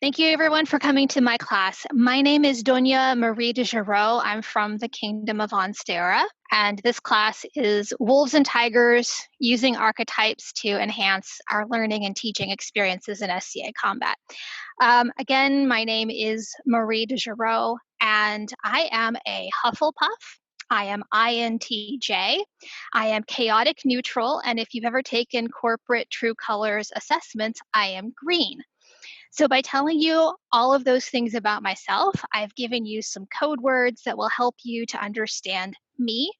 Thank you, everyone, for coming to my class. My name is Dona Marie de Girau. I'm from the Kingdom of Onstera, and this class is Wolves and Tigers using archetypes to enhance our learning and teaching experiences in SCA combat. Again, my name is Marie de Girau, and I am a Hufflepuff. I am INTJ. I am chaotic neutral, and if you've ever taken corporate true colors assessments, I am green. So, by telling you all of those things about myself, I've given you some code words that will help you to understand me.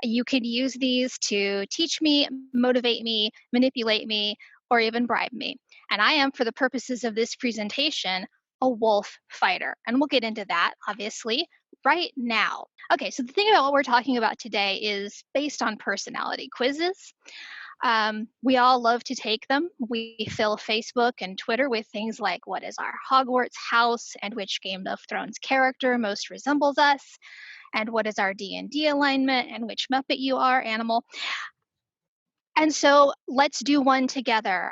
You can use these to teach me, motivate me, manipulate me, or even bribe me. And I am, for the purposes of this presentation, a wolf fighter. And we'll get into that, obviously, right now. Okay, so the thing about what we're talking about today is based on personality quizzes. We all love to take them. We fill Facebook and Twitter with things like what is our Hogwarts house and which Game of Thrones character most resembles us, and what is our D&D alignment and which Muppet you are, animal. And so let's do one together.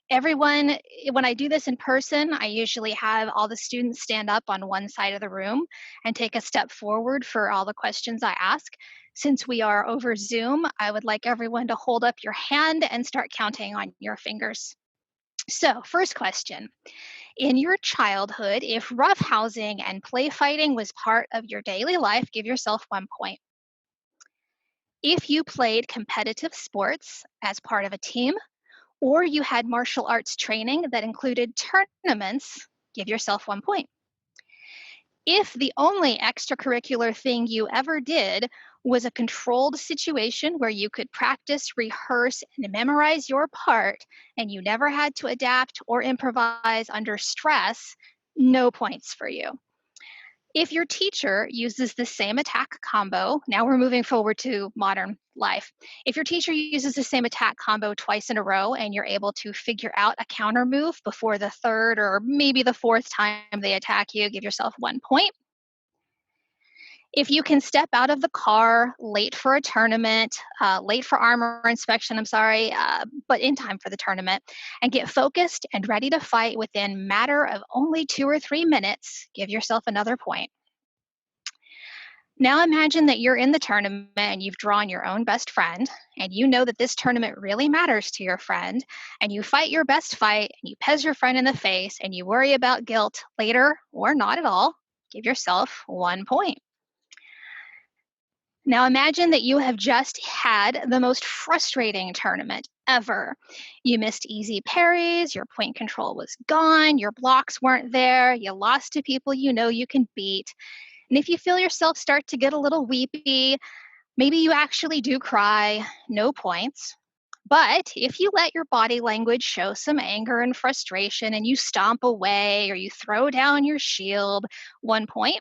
Everyone, when I do this in person, I usually have all the students stand up on one side of the room and take a step forward for all the questions I ask. Since we are over Zoom, I would like everyone to hold up your hand and start counting on your fingers. So, first question. In your childhood, if roughhousing and play fighting was part of your daily life, give yourself 1 point. If you played competitive sports as part of a team, or you had martial arts training that included tournaments, give yourself 1 point. If the only extracurricular thing you ever did was a controlled situation where you could practice, rehearse, and memorize your part, and you never had to adapt or improvise under stress, no points for you. If your teacher uses the same attack combo, now we're moving forward to modern life. If your teacher uses the same attack combo twice in a row and you're able to figure out a counter move before the third or maybe the fourth time they attack you, give yourself 1 point. If you can step out of the car late for a tournament, late for armor inspection, but in time for the tournament, and get focused and ready to fight within matter of only 2 or 3 minutes, give yourself another point. Now imagine that you're in the tournament and you've drawn your own best friend, and you know that this tournament really matters to your friend, and you fight your best fight, and you pez your friend in the face, and you worry about guilt later or not at all, give yourself 1 point. Now imagine that you have just had the most frustrating tournament ever. You missed easy parries, your point control was gone, your blocks weren't there, you lost to people you know you can beat. And if you feel yourself start to get a little weepy, maybe you actually do cry, no points. But if you let your body language show some anger and frustration and you stomp away or you throw down your shield, 1 point.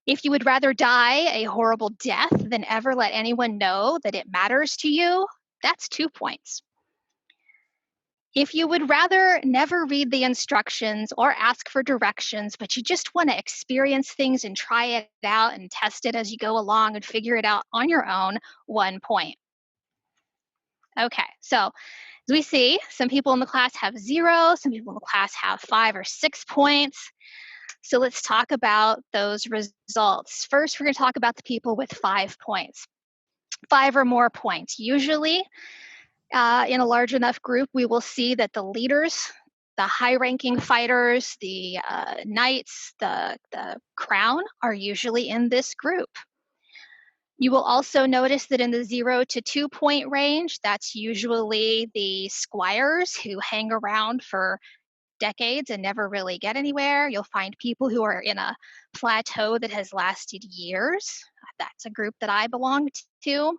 If you would rather die a horrible death than ever let anyone know that it matters to you, that's 2 points. If you would rather never read the instructions or ask for directions, but you just want to experience things and try it out and test it as you go along and figure it out on your own, 1 point. Okay, so as we see, some people in the class have 0, some people in the class have 5 or 6 points. So let's talk about those results. First, we're going to talk about the people with 5 points. 5 or more points. Usually, in a large enough group, we will see that the leaders, the high-ranking fighters, the knights, the crown are usually in this group. You will also notice that in the 0 to 2 point range, that's usually the squires who hang around for decades and never really get anywhere. You'll find people who are in a plateau that has lasted years. That's a group that I belong to.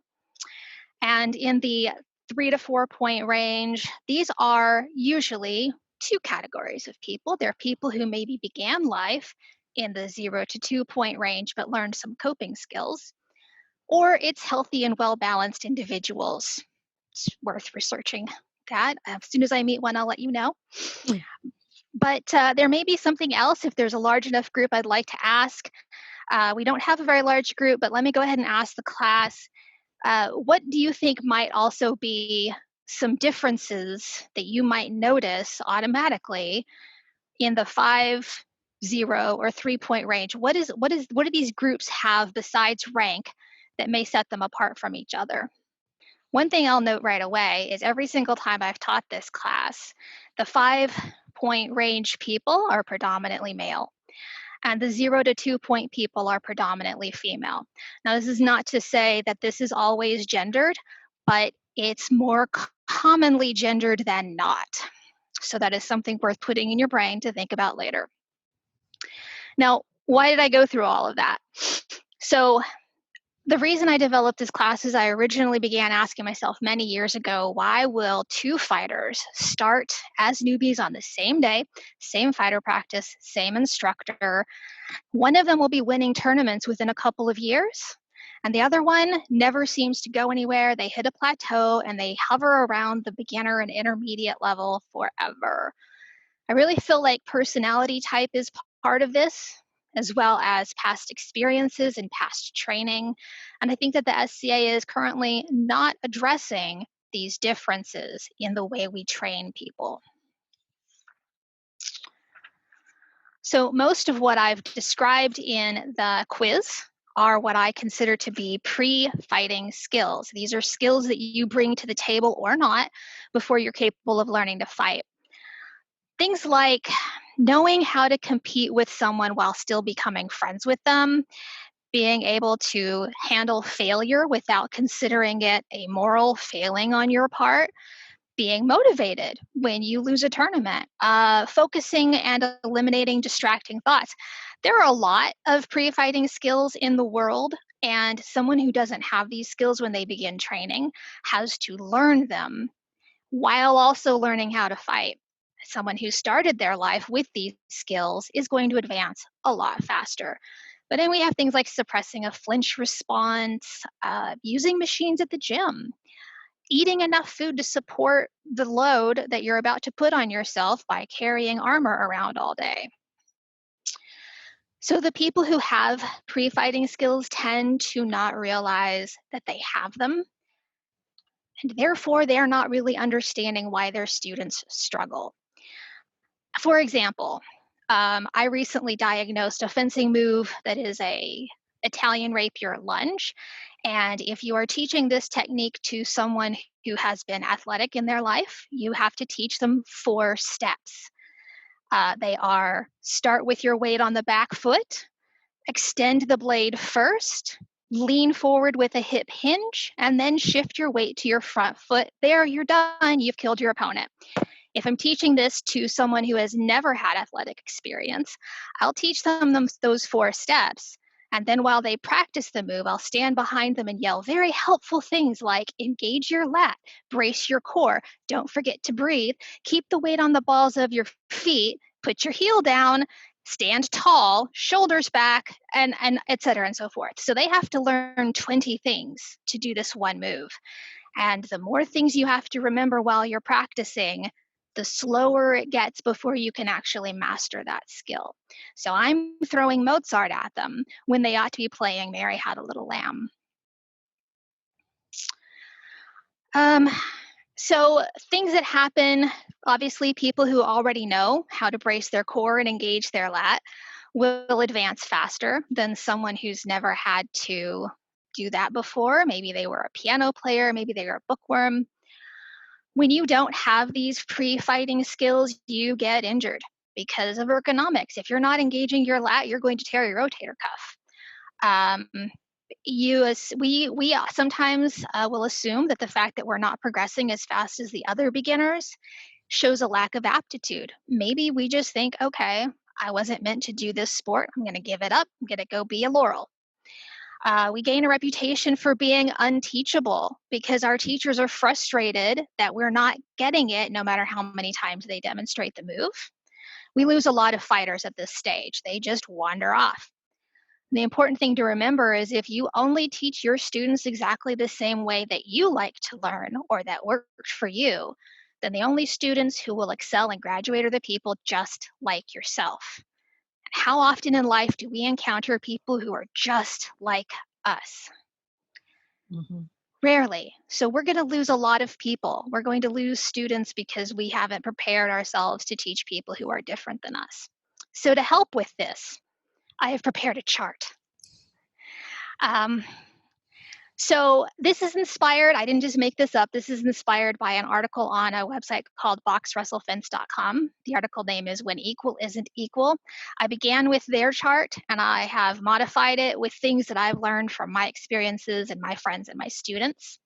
And in the 3 to 4 point range, these are usually 2 categories of people. They're people who maybe began life in the 0 to 2 point range but learned some coping skills, or it's healthy and well-balanced individuals. It's worth researching that. As soon as I meet one, I'll let you know. But there may be something else. If there's a large enough group, I'd like to ask. We don't have a very large group, but let me go ahead and ask the class, what do you think might also be some differences that you might notice automatically in the 5, 0, or 3-point range. What do these groups have besides rank that may set them apart from each other? One thing I'll note right away is every single time I've taught this class, the 5-point range people are predominantly male, and the 0 to 2-point people are predominantly female. Now, this is not to say that this is always gendered, but it's more commonly gendered than not. So that is something worth putting in your brain to think about later. Now, why did I go through all of that? So the reason I developed this class is I originally began asking myself many years ago, why will 2 fighters start as newbies on the same day, same fighter practice, same instructor? One of them will be winning tournaments within a couple of years, and the other one never seems to go anywhere. They hit a plateau and they hover around the beginner and intermediate level forever. I really feel like personality type is part of this, as well as past experiences and past training. And I think that the SCA is currently not addressing these differences in the way we train people. So most of what I've described in the quiz are what I consider to be pre-fighting skills. These are skills that you bring to the table or not before you're capable of learning to fight. Things like knowing how to compete with someone while still becoming friends with them, being able to handle failure without considering it a moral failing on your part, being motivated when you lose a tournament, focusing and eliminating distracting thoughts. There are a lot of pre-fighting skills in the world, and someone who doesn't have these skills when they begin training has to learn them while also learning how to fight. Someone who started their life with these skills is going to advance a lot faster. But then we have things like suppressing a flinch response, using machines at the gym, eating enough food to support the load that you're about to put on yourself by carrying armor around all day. So the people who have pre-fighting skills tend to not realize that they have them, and therefore they're not really understanding why their students struggle. For example, I recently diagnosed a fencing move that is a Italian rapier lunge. And if you are teaching this technique to someone who has been athletic in their life, you have to teach them 4 steps. They are: start with your weight on the back foot, extend the blade first, lean forward with a hip hinge, and then shift your weight to your front foot. There, you're done. You've killed your opponent. If I'm teaching this to someone who has never had athletic experience, I'll teach them those 4 steps. And then while they practice the move, I'll stand behind them and yell very helpful things like engage your lat, brace your core, don't forget to breathe, keep the weight on the balls of your feet, put your heel down, stand tall, shoulders back, and et cetera and so forth. So they have to learn 20 things to do this one move. And the more things you have to remember while you're practicing, the slower it gets before you can actually master that skill. So I'm throwing Mozart at them when they ought to be playing Mary Had a Little Lamb. So things that happen, obviously people who already know how to brace their core and engage their lat will advance faster than someone who's never had to do that before. Maybe they were a piano player, maybe they were a bookworm. When you don't have these pre-fighting skills, you get injured because of ergonomics. If you're not engaging your lat, you're going to tear your rotator cuff. We sometimes will assume that the fact that we're not progressing as fast as the other beginners shows a lack of aptitude. Maybe we just think, okay, I wasn't meant to do this sport. I'm going to give it up. I'm going to go be a Laurel. We gain a reputation for being unteachable because our teachers are frustrated that we're not getting it no matter how many times they demonstrate the move. We lose a lot of fighters at this stage. They just wander off. The important thing to remember is if you only teach your students exactly the same way that you like to learn or that worked for you, then the only students who will excel and graduate are the people just like yourself. How often in life do we encounter people who are just like us? Mm-hmm. Rarely. So we're going to lose a lot of people. We're going to lose students because we haven't prepared ourselves to teach people who are different than us. So to help with this, I have prepared a chart. So this is inspired, I didn't just make this up, this is inspired by an article on a website called boxrussellfence.com. The article name is When Equal Isn't Equal. I began with their chart and I have modified it with things that I've learned from my experiences and my friends and my students.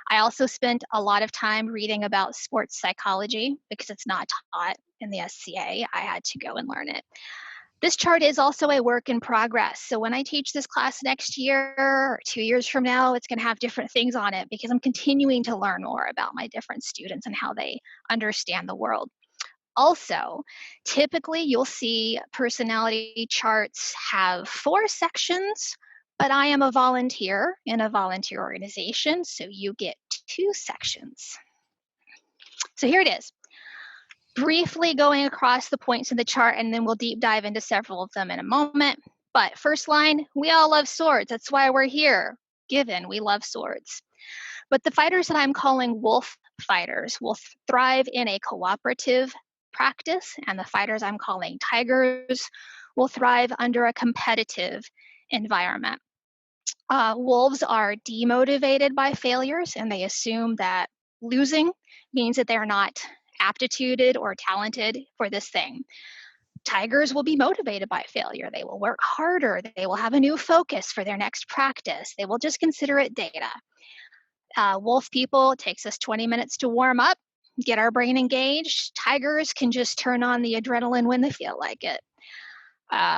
I also spent a lot of time reading about sports psychology because it's not taught in the SCA. I had to go and learn it. This chart is also a work in progress. So when I teach this class next year or 2 years from now, it's going to have different things on it because I'm continuing to learn more about my different students and how they understand the world. Also, typically you'll see personality charts have 4 sections, but I am a volunteer in a volunteer organization, so you get 2 sections. So here it is. Briefly going across the points in the chart, and then we'll deep dive into several of them in a moment. But first line, we all love swords. That's why we're here. Given, we love swords. But the fighters that I'm calling wolf fighters will thrive in a cooperative practice, and the fighters I'm calling tigers will thrive under a competitive environment. Wolves are demotivated by failures, and they assume that losing means that they're not aptituded or talented for this thing. Tigers will be motivated by failure. They will work harder. They will have a new focus for their next practice. They will just consider it data. Wolf people, it takes us 20 minutes to warm up, get our brain engaged. Tigers can just turn on the adrenaline when they feel like it.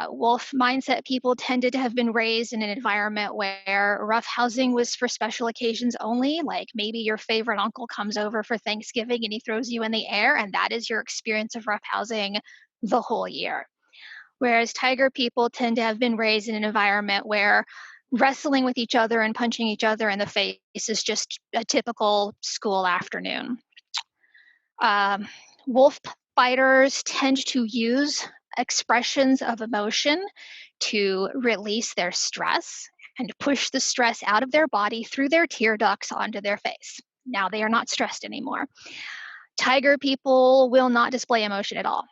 Wolf mindset people tended to have been raised in an environment where roughhousing was for special occasions only, like maybe your favorite uncle comes over for Thanksgiving and he throws you in the air, and that is your experience of roughhousing the whole year. Whereas tiger people tend to have been raised in an environment where wrestling with each other and punching each other in the face is just a typical school afternoon. Wolf fighters tend to use expressions of emotion to release their stress and push the stress out of their body through their tear ducts onto their face. Now they are not stressed anymore. Tiger people will not display emotion at all.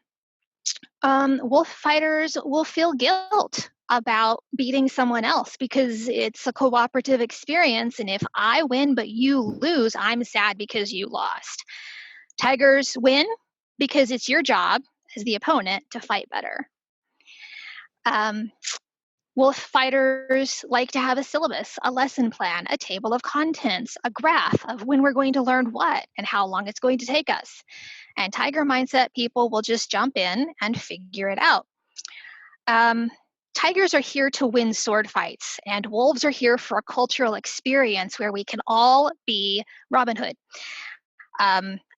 Wolf fighters will feel guilt about beating someone else because it's a cooperative experience. And if I win but you lose, I'm sad because you lost. Tigers win because it's your job as the opponent to fight better. Wolf fighters like to have a syllabus, a lesson plan, a table of contents, a graph of when we're going to learn what and how long it's going to take us. And tiger mindset people will just jump in and figure it out. Tigers are here to win sword fights, and wolves are here for a cultural experience where we can all be Robin Hood.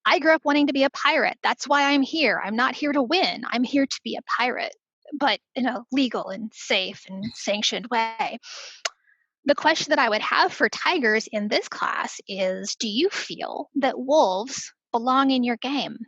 I grew up wanting to be a pirate. That's why I'm here. I'm not here to win. I'm here to be a pirate, but in a legal and safe and sanctioned way. The question that I would have for tigers in this class is, do you feel that wolves belong in your game?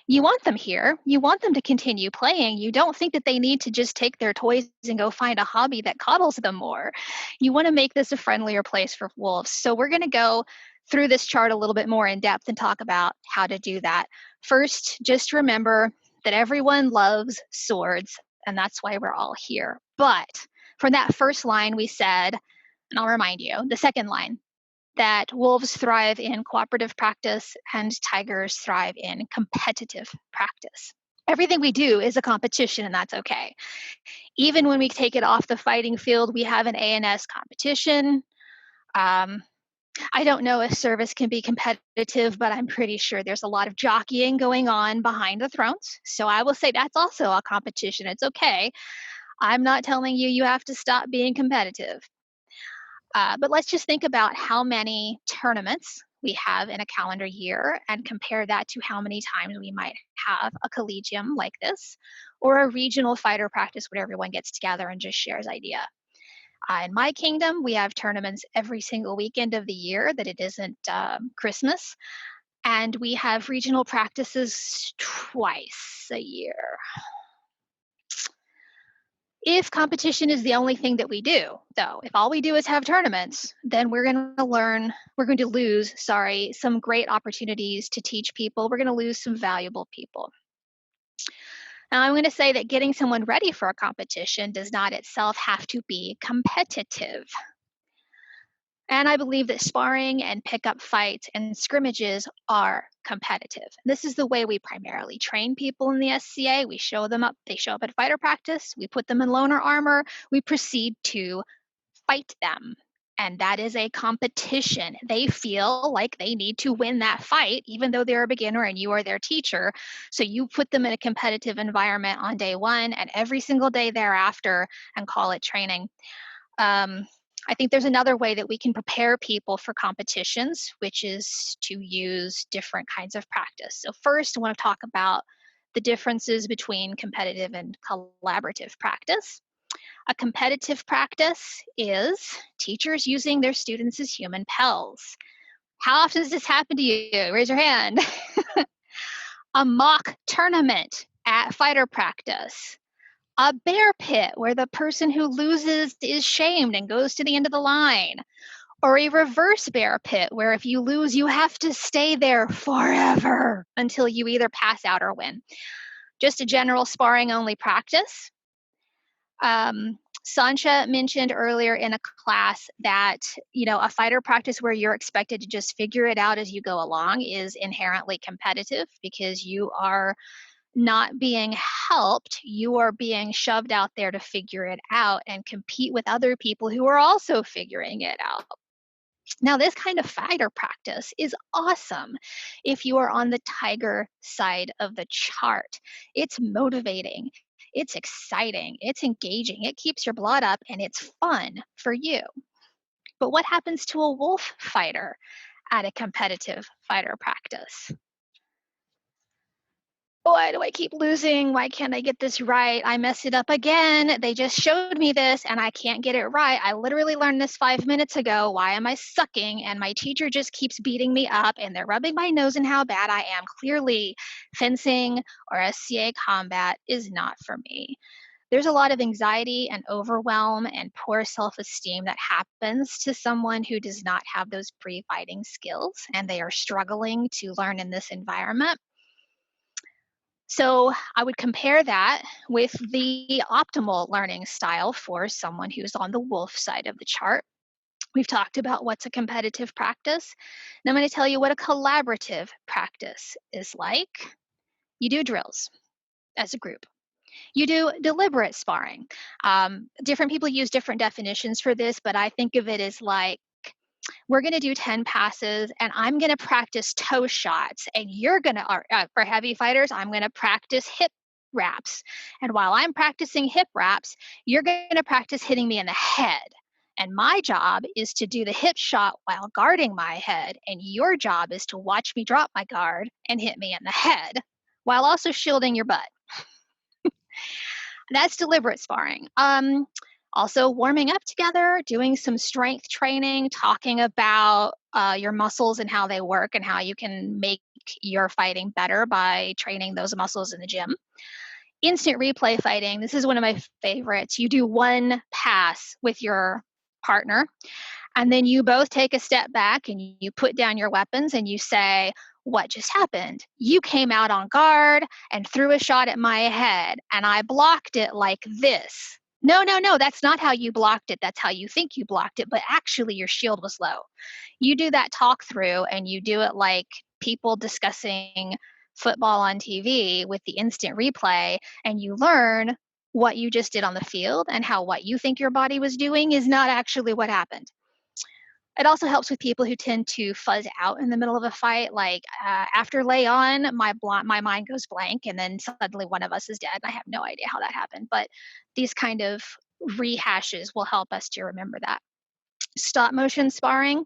You want them here. You want them to continue playing. You don't think that they need to just take their toys and go find a hobby that coddles them more. You want to make this a friendlier place for wolves. So we're going to go through this chart a little bit more in depth and talk about how to do that. First, just remember that everyone loves swords, and that's why we're all here. But from that first line, we said, and I'll remind you, the second line, that wolves thrive in cooperative practice and tigers thrive in competitive practice. Everything we do is a competition, and that's okay. Even when we take it off the fighting field, we have an A&S competition. I don't know if service can be competitive, but I'm pretty sure there's a lot of jockeying going on behind the thrones. So I will say that's also a competition. It's okay. I'm not telling you you have to stop being competitive. But let's just think about how many tournaments we have in a calendar year and compare that to how many times we might have a collegium like this or a regional fighter practice where everyone gets together and just shares idea. In my kingdom, we have tournaments every single weekend of the year that it isn't Christmas. And we have regional practices twice a year. If competition is the only thing that we do, though, if all we do is have tournaments, then we're going to lose, some great opportunities to teach people. We're going to lose some valuable people. Now, I'm going to say that getting someone ready for a competition does not itself have to be competitive. And I believe that sparring and pickup fights and scrimmages are competitive. This is the way we primarily train people in the SCA. We show them up, they show up at fighter practice, we put them in loner armor, we proceed to fight them. And that is a competition. They feel like they need to win that fight, even though they're a beginner and you are their teacher. So you put them in a competitive environment on day one and every single day thereafter and call it training. I think there's another way that we can prepare people for competitions, which is to use different kinds of practice. So first, I want to talk about the differences between competitive and collaborative practice. A competitive practice is teachers using their students as human pals. How often does this happen to you? Raise your hand. A mock tournament at fighter practice. A bear pit where the person who loses is shamed and goes to the end of the line. Or a reverse bear pit where if you lose, you have to stay there forever until you either pass out or win. Just a general sparring only practice. Sancha mentioned earlier in a class that, a fighter practice where you're expected to just figure it out as you go along is inherently competitive because you are not being helped, you are being shoved out there to figure it out and compete with other people who are also figuring it out. Now, this kind of fighter practice is awesome if you are on the tiger side of the chart. It's motivating, it's exciting, it's engaging, it keeps your blood up, and it's fun for you. But what happens to a wolf fighter at a competitive fighter practice? Why do I keep losing? Why can't I get this right? I mess it up again. They just showed me this and I can't get it right. I literally learned this 5 minutes ago. Why am I sucking? And my teacher just keeps beating me up and they're rubbing my nose in how bad I am. Clearly, fencing or SCA combat is not for me. There's a lot of anxiety and overwhelm and poor self-esteem that happens to someone who does not have those pre-fighting skills and they are struggling to learn in this environment. So I would compare that with the optimal learning style for someone who's on the wolf side of the chart. We've talked about what's a competitive practice. Now I'm going to tell you what a collaborative practice is like. You do drills as a group. You do deliberate sparring. Different people use different definitions for this, but I think of it as like, we're going to do 10 passes and I'm going to practice toe shots and you're going to, for heavy fighters, I'm going to practice hip wraps. And while I'm practicing hip wraps, you're going to practice hitting me in the head. And my job is to do the hip shot while guarding my head. And your job is to watch me drop my guard and hit me in the head while also shielding your butt. That's deliberate sparring. Also warming up together, doing some strength training, talking about your muscles and how they work and how you can make your fighting better by training those muscles in the gym. Instant replay fighting, this is one of my favorites. You do one pass with your partner, and then you both take a step back and you put down your weapons and you say, what just happened? You came out on guard and threw a shot at my head, and I blocked it like this. No, that's not how you blocked it. That's how you think you blocked it, but actually your shield was low. You do that talk through and you do it like people discussing football on TV with the instant replay, and you learn what you just did on the field and how what you think your body was doing is not actually what happened. It also helps with people who tend to fuzz out in the middle of a fight. Like after lay on, my mind goes blank, and then suddenly one of us is dead. I have no idea how that happened, but these kind of rehashes will help us to remember that. Stop motion sparring,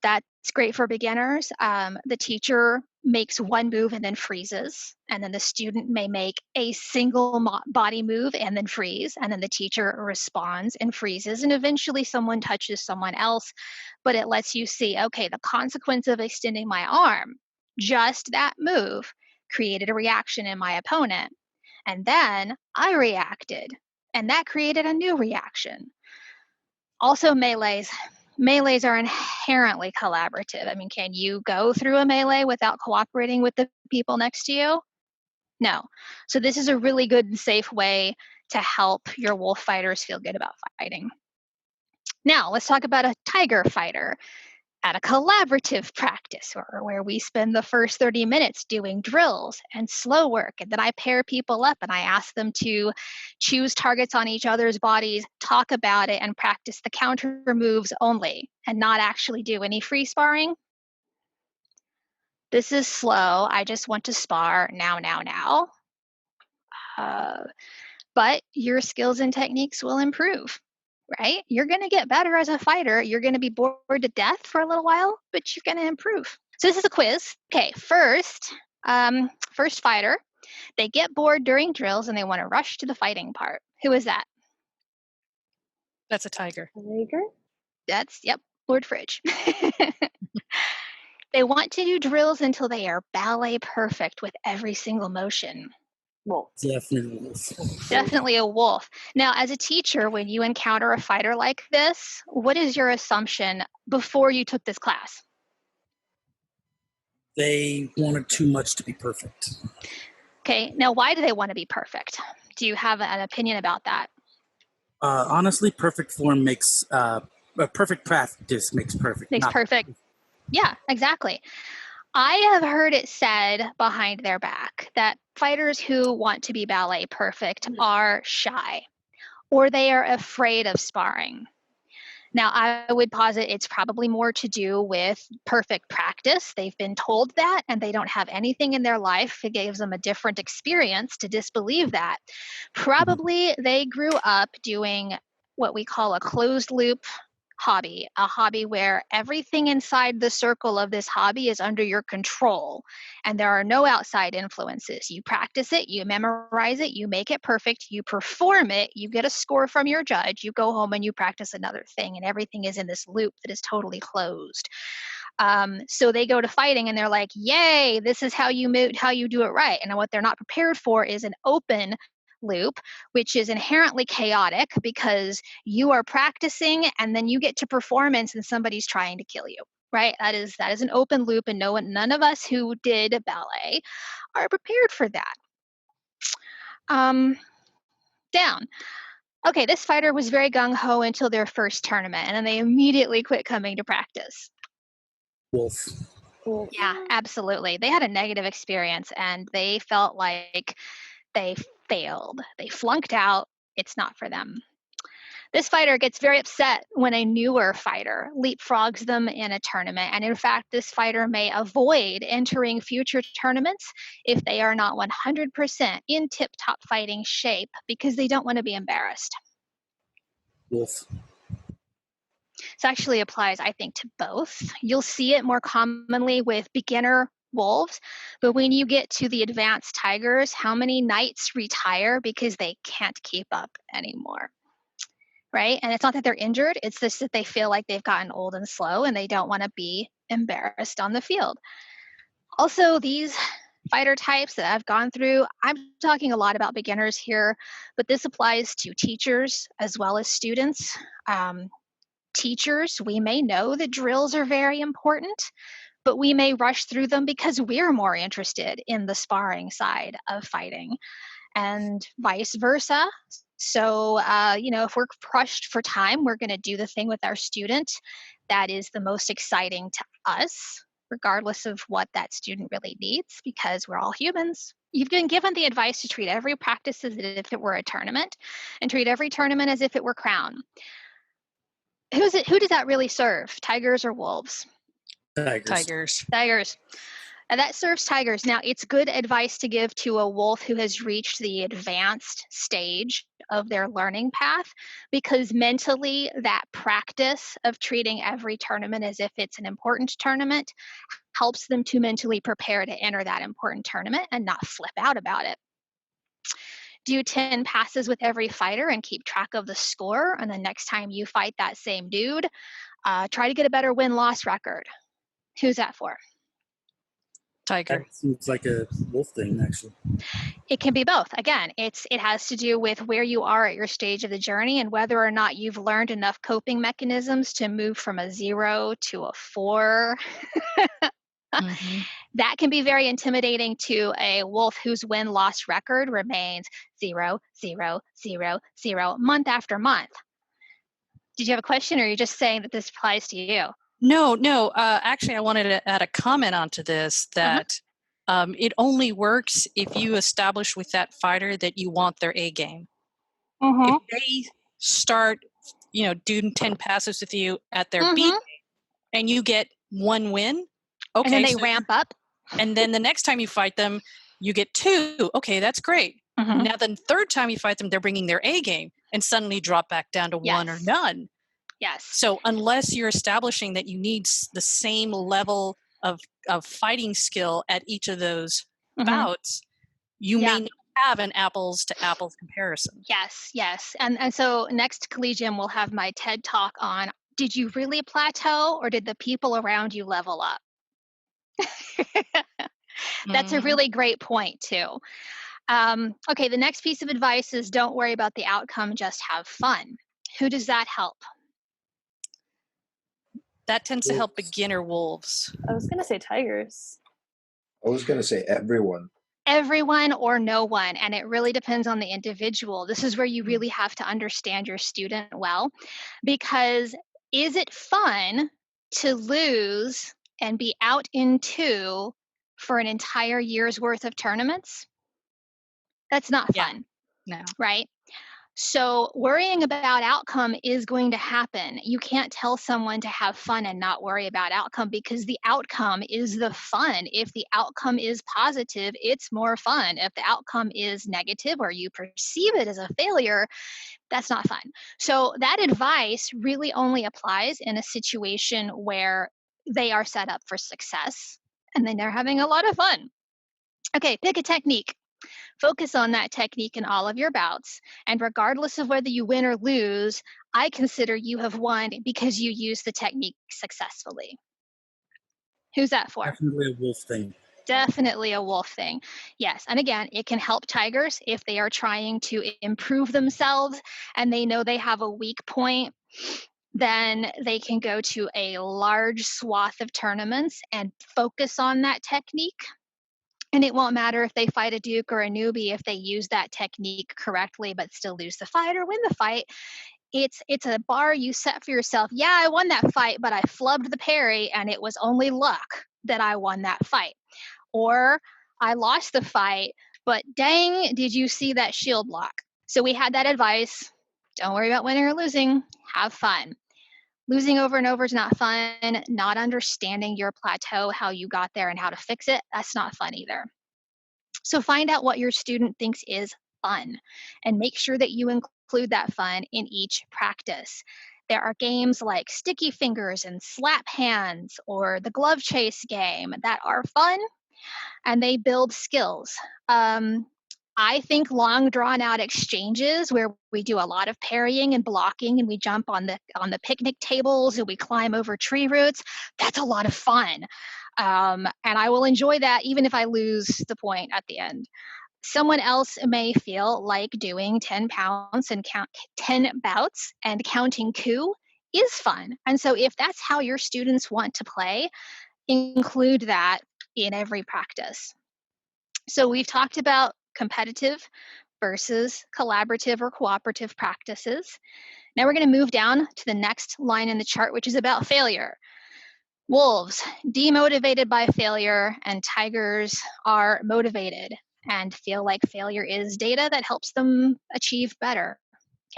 that's great for beginners. The teacher makes one move and then freezes, and then the student may make a single body move and then freeze, and then the teacher responds and freezes, and eventually someone touches someone else, but it lets you see, okay, the consequence of extending my arm, just that move, created a reaction in my opponent, and then I reacted. And that created a new reaction. Also, melees. Melees are inherently collaborative. I mean, can you go through a melee without cooperating with the people next to you? No. So this is a really good and safe way to help your wolf fighters feel good about fighting. Now, let's talk about a tiger fighter at a collaborative practice, or where we spend the first 30 minutes doing drills and slow work. And then I pair people up and I ask them to choose targets on each other's bodies, talk about it, and practice the counter moves only and not actually do any free sparring. This is slow. I just want to spar now, now, now. But your skills and techniques will improve, right? You're going to get better as a fighter. You're going to be bored to death for a little while, but you're going to improve. So this is a quiz. Okay, first fighter, they get bored during drills and they want to rush to the fighting part. Who is that? That's a tiger. Tiger? That's, yep, Lord Fridge. They want to do drills until they are ballet perfect with every single motion. Wolf. Definitely a wolf. Now, as a teacher, when you encounter a fighter like this, what is your assumption before you took this class? They wanted too much to be perfect. Okay, now why do they want to be perfect? Do you have an opinion about that? Honestly, perfect form makes a perfect practice makes perfect. Makes perfect. Yeah, exactly. I have heard it said behind their back that fighters who want to be ballet perfect are shy or they are afraid of sparring. Now, I would posit it's probably more to do with perfect practice. They've been told that, and they don't have anything in their life that gives them a different experience to disbelieve that. Probably they grew up doing what we call a closed loop hobby, a hobby where everything inside the circle of this hobby is under your control and there are no outside influences. You practice it, you memorize it, you make it perfect, you perform it, you get a score from your judge, you go home and you practice another thing, and everything is in this loop that is totally closed. So they go to fighting and they're like, yay, this is how you do it right. And what they're not prepared for is an open loop, which is inherently chaotic because you are practicing and then you get to performance and somebody's trying to kill you, right? That is an open loop, and none of us who did ballet are prepared for that. Down. Okay, this fighter was very gung-ho until their first tournament, and then they immediately quit coming to practice. Wolf. Yeah, absolutely. They had a negative experience and they felt like they failed. They flunked out. It's not for them. This fighter gets very upset when a newer fighter leapfrogs them in a tournament. And in fact, this fighter may avoid entering future tournaments if they are not 100% in tip-top fighting shape because they don't want to be embarrassed. Wolf. This actually applies, I think, to both. You'll see it more commonly with beginner wolves, but when you get to the advanced tigers, how many knights retire because they can't keep up anymore, right? And it's not that they're injured, it's just that they feel like they've gotten old and slow and they don't want to be embarrassed on the field. Also, these fighter types that I've gone through, I'm talking a lot about beginners here, but this applies to teachers as well as students. Teachers, we may know that drills are very important, but we may rush through them because we're more interested in the sparring side of fighting, and vice versa. So, if we're crushed for time, we're going to do the thing with our student that is the most exciting to us, regardless of what that student really needs, because we're all humans. You've been given the advice to treat every practice as if it were a tournament and treat every tournament as if it were crown. Who does that really serve? Tigers or wolves? Tigers. Tigers. And that serves tigers. Now, it's good advice to give to a wolf who has reached the advanced stage of their learning path, because mentally that practice of treating every tournament as if it's an important tournament helps them to mentally prepare to enter that important tournament and not flip out about it. Do 10 passes with every fighter and keep track of the score. And the next time you fight that same dude, try to get a better win-loss record. Who's that for? Tiger. That seems like a wolf thing, actually. It can be both. Again, it has to do with where you are at your stage of the journey and whether or not you've learned enough coping mechanisms to move from a 0 to a 4. Mm-hmm. That can be very intimidating to a wolf whose win-loss record remains 0, 0, 0, 0, month after month. Did you have a question, or are you just saying that this applies to you? No. Actually, I wanted to add a comment onto this that it only works if you establish with that fighter that you want their A game. If they start, doing 10 passes with you at their B game, and you get 1 win, okay, and then they ramp up. And then the next time you fight them, you get 2. Okay, that's great. Now the third time you fight them, they're bringing their A game and suddenly drop back down to 1 or none. Yes. So unless you're establishing that you need the same level of fighting skill at each of those bouts, you may not have an apples to apples comparison. Yes. And so next Collegium we'll have my TED talk on, did you really plateau or did the people around you level up? That's a really great point too. Okay, the next piece of advice is don't worry about the outcome, just have fun. Who does that help? That tends to help beginner wolves. I was going to say tigers. I was going to say everyone. Everyone or no one, and it really depends on the individual. This is where you really have to understand your student well, because is it fun to lose and be out in 2 for an entire year's worth of tournaments? That's not fun. No. Right? So worrying about outcome is going to happen. You can't tell someone to have fun and not worry about outcome, because the outcome is the fun. If the outcome is positive, it's more fun. If the outcome is negative or you perceive it as a failure, that's not fun. So that advice really only applies in a situation where they are set up for success and then they're having a lot of fun. Okay, pick a technique. Focus on that technique in all of your bouts. And regardless of whether you win or lose, I consider you have won because you used the technique successfully. Who's that for? Definitely a wolf thing. Definitely a wolf thing. Yes. And again, it can help tigers if they are trying to improve themselves and they know they have a weak point. Then they can go to a large swath of tournaments and focus on that technique. And it won't matter if they fight a duke or a newbie if they use that technique correctly but still lose the fight or win the fight. It's a bar you set for yourself. Yeah, I won that fight, but I flubbed the parry and it was only luck that I won that fight. Or I lost the fight, but dang, did you see that shield block? So we had that advice. Don't worry about winning or losing. Have fun. Losing over and over is not fun. Not understanding your plateau, how you got there and how to fix it, that's not fun either. So find out what your student thinks is fun and make sure that you include that fun in each practice. There are games like Sticky Fingers and Slap Hands or the Glove Chase game that are fun and they build skills. I think long drawn out exchanges where we do a lot of parrying and blocking and we jump on the picnic tables and we climb over tree roots, that's a lot of fun. And I will enjoy that even if I lose the point at the end. Someone else may feel like doing 10 pounds and count 10 bouts and counting coup is fun. And so if that's how your students want to play, include that in every practice. So we've talked about competitive versus collaborative or cooperative practices. Now we're going to move down to the next line in the chart, which is about failure. Wolves, demotivated by failure, and tigers are motivated and feel like failure is data that helps them achieve better.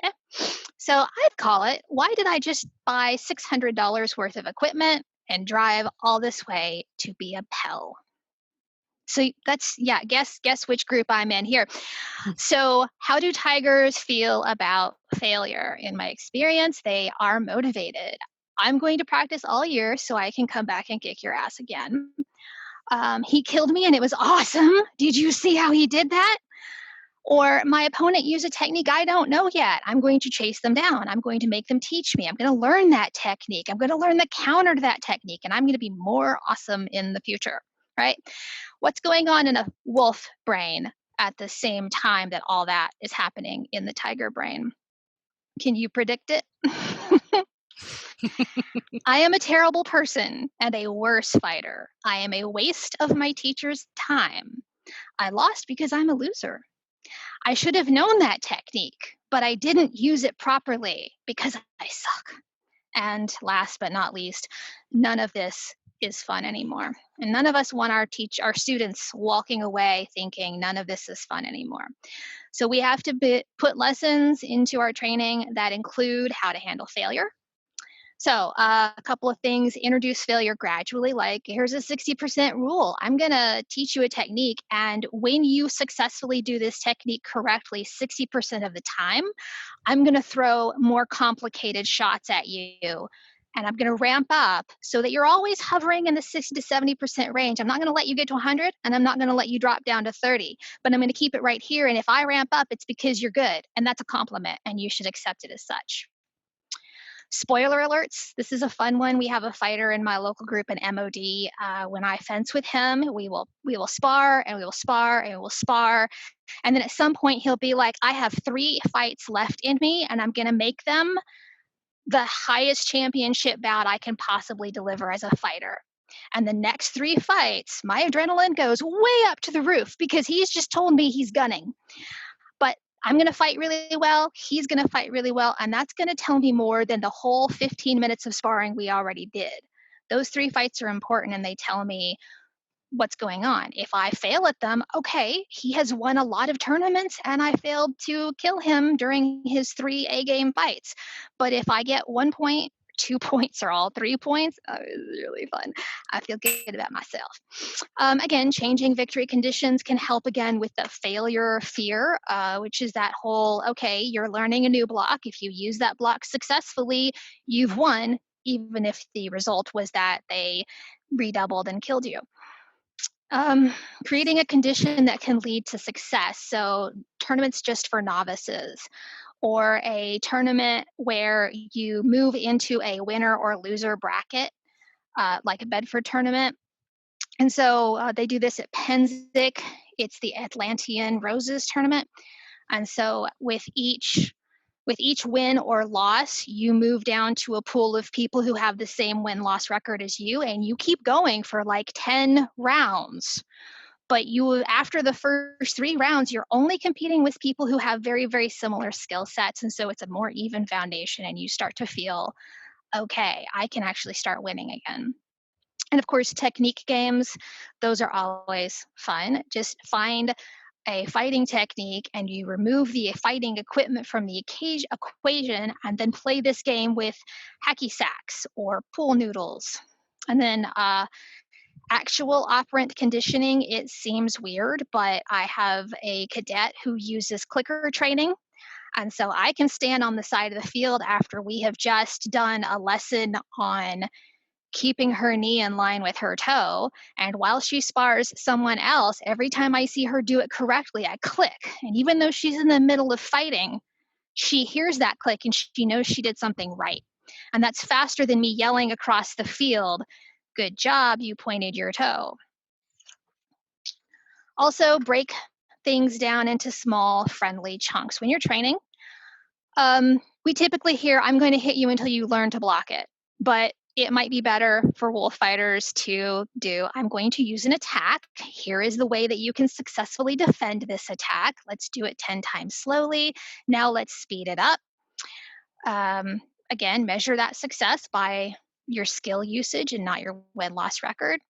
Okay, so I'd call it, why did I just buy $600 worth of equipment and drive all this way to be a Pell? So that's, guess which group I'm in here. So how do tigers feel about failure? In my experience, they are motivated. I'm going to practice all year so I can come back and kick your ass again. He killed me and it was awesome. Did you see how he did that? Or my opponent used a technique I don't know yet. I'm going to chase them down. I'm going to make them teach me. I'm going to learn that technique. I'm going to learn the counter to that technique, and I'm going to be more awesome in the future. right? What's going on in a wolf brain at the same time that all that is happening in the tiger brain? Can you predict it? I am a terrible person and a worse fighter. I am a waste of my teacher's time. I lost because I'm a loser. I should have known that technique, but I didn't use it properly because I suck. And last but not least, none of this is fun anymore. And none of us want our students walking away thinking none of this is fun anymore. So we have to put lessons into our training that include how to handle failure. So a couple of things: introduce failure gradually. Like, here's a 60% rule. I'm going to teach you a technique. And when you successfully do this technique correctly 60% of the time, I'm going to throw more complicated shots at you. And I'm going to ramp up so that you're always hovering in the 60 to 70% range. I'm not going to let you get to 100, and I'm not going to let you drop down to 30, but I'm going to keep it right here. And if I ramp up, it's because you're good. And that's a compliment, and you should accept it as such. Spoiler alerts. This is a fun one. We have a fighter in my local group, an MOD. When I fence with him, we will spar and we will spar and we will spar. And then at some point he'll be like, I have 3 fights left in me and I'm going to make them the highest championship bout I can possibly deliver as a fighter. And the next 3 fights, my adrenaline goes way up to the roof because he's just told me he's gunning. But I'm going to fight really well. He's going to fight really well. And that's going to tell me more than the whole 15 minutes of sparring we already did. Those 3 fights are important, and they tell me what's going on. If I fail at them, okay, he has won a lot of tournaments and I failed to kill him during his 3 A-game fights. But if I get 1 point, 2 points, or all 3 points, it's really fun. I feel good about myself. Again, changing victory conditions can help again with the failure fear, which is that whole, okay, you're learning a new block. If you use that block successfully, you've won, even if the result was that they redoubled and killed you. Creating a condition that can lead to success. So tournaments just for novices, or a tournament where you move into a winner or loser bracket, like a Bedford tournament. And so they do this at Penzic. It's the Atlantean Roses tournament. And so with each win or loss, you move down to a pool of people who have the same win-loss record as you, and you keep going for like 10 rounds. But after the first 3 rounds, you're only competing with people who have very, very similar skill sets. And so it's a more even foundation, and you start to feel, okay, I can actually start winning again. And of course, technique games, those are always fun. Just find a fighting technique and you remove the fighting equipment from the equation, and then play this game with hacky sacks or pool noodles. And then actual operant conditioning, it seems weird, but I have a cadet who uses clicker training. And so I can stand on the side of the field after we have just done a lesson on keeping her knee in line with her toe. And while she spars someone else, every time I see her do it correctly, I click. And even though she's in the middle of fighting, she hears that click and she knows she did something right. And that's faster than me yelling across the field, "Good job, you pointed your toe." Also, break things down into small, friendly chunks. When you're training, we typically hear, "I'm going to hit you until you learn to block it." But it might be better for wolf fighters to do, "I'm going to use an attack. Here is the way that you can successfully defend this attack. Let's do it 10 times slowly. Now let's speed it up." Again, measure that success by your skill usage and not your win-loss record.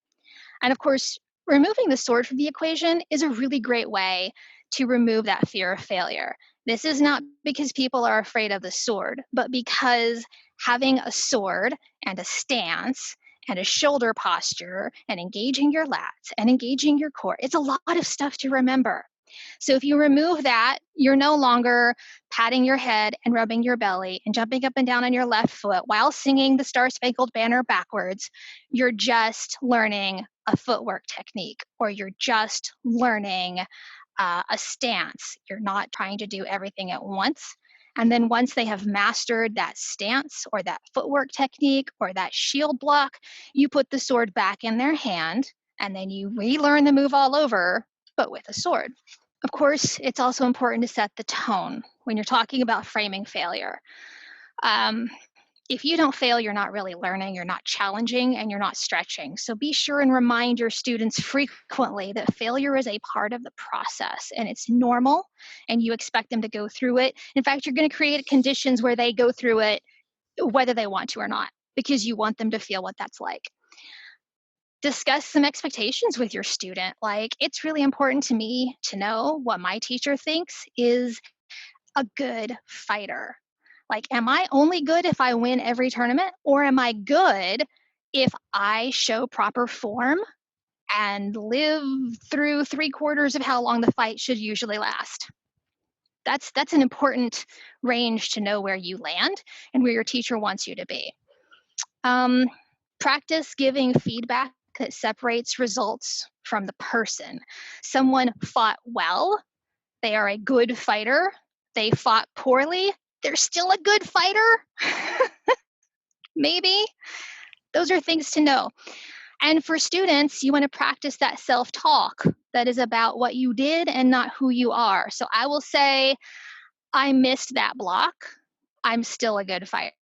And of course, removing the sword from the equation is a really great way to remove that fear of failure. This is not because people are afraid of the sword, but because having a sword and a stance and a shoulder posture and engaging your lats and engaging your core, it's a lot of stuff to remember. So if you remove that, you're no longer patting your head and rubbing your belly and jumping up and down on your left foot while singing the Star Spangled Banner backwards. You're just learning a footwork technique, or you're just learning a stance. You're not trying to do everything at once. And then once they have mastered that stance or that footwork technique or that shield block, you put the sword back in their hand and then you relearn the move all over, but with a sword. Of course, it's also important to set the tone when you're talking about framing failure. If you don't fail, you're not really learning, you're not challenging, and you're not stretching. So be sure and remind your students frequently that failure is a part of the process and it's normal, and you expect them to go through it. In fact, you're going to create conditions where they go through it whether they want to or not, because you want them to feel what that's like. Discuss some expectations with your student. Like, it's really important to me to know what my teacher thinks is a good fighter. Like, am I only good if I win every tournament, or am I good if I show proper form and live through 3/4 of how long the fight should usually last? That's an important range to know where you land and where your teacher wants you to be. Practice giving feedback that separates results from the person. Someone fought well, they are a good fighter. They fought poorly, they're still a good fighter. Maybe. Those are things to know. And for students, you want to practice that self-talk that is about what you did and not who you are. So I will say, I missed that block. I'm still a good fighter.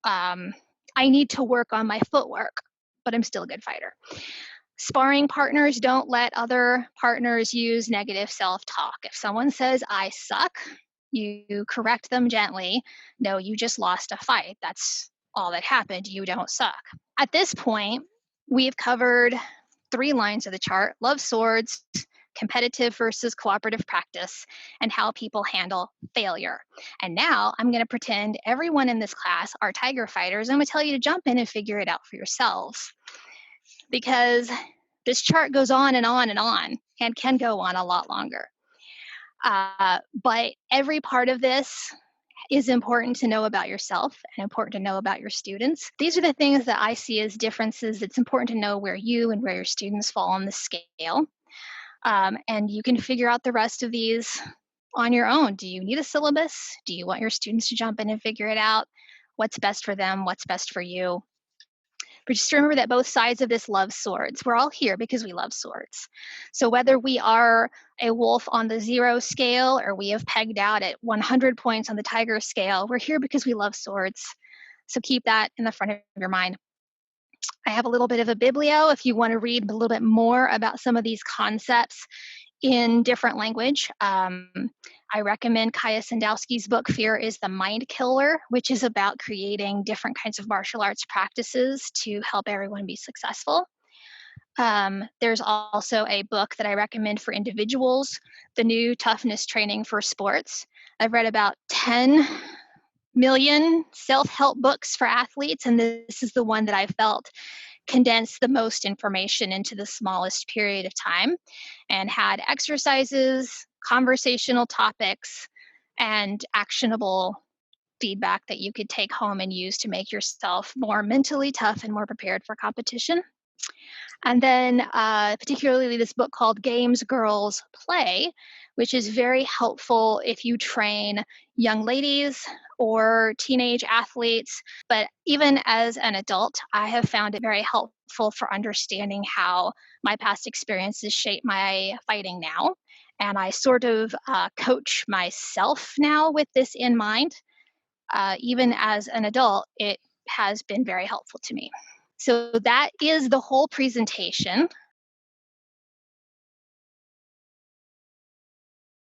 I need to work on my footwork, but I'm still a good fighter. Sparring partners, don't let other partners use negative self-talk. If someone says, I suck, you correct them gently. No, you just lost a fight. That's all that happened. You don't suck. At this point, we've covered 3 lines of the chart: love swords, competitive versus cooperative practice, and how people handle failure. And now I'm going to pretend everyone in this class are tiger fighters. I'm going to tell you to jump in and figure it out for yourselves, because this chart goes on and on and on, and can go on a lot longer. But every part of this is important to know about yourself and important to know about your students. These are the things that I see as differences. It's important to know where you and where your students fall on the scale. And you can figure out the rest of these on your own. Do you need a syllabus? Do you want your students to jump in and figure it out? What's best for them? What's best for you? But just remember that both sides of this love swords. We're all here because we love swords. So whether we are a wolf on the 0 scale or we have pegged out at 100 points on the tiger scale, we're here because we love swords. So keep that in the front of your mind. I have a little bit of a biblio if you want to read a little bit more about some of these concepts in different language. I recommend Kaya Sandowski's book, Fear is the Mind Killer, which is about creating different kinds of martial arts practices to help everyone be successful. There's also a book that I recommend for individuals, The New Toughness Training for Sports. I've read about 10 million self-help books for athletes, and this is the one that I felt condensed the most information into the smallest period of time, and had exercises, conversational topics, and actionable feedback that you could take home and use to make yourself more mentally tough and more prepared for competition. And then particularly this book called Games Girls Play, which is very helpful if you train young ladies or teenage athletes. But even as an adult, I have found it very helpful for understanding how my past experiences shape my fighting now. And I sort of coach myself now with this in mind. Even as an adult, it has been very helpful to me. So that is the whole presentation.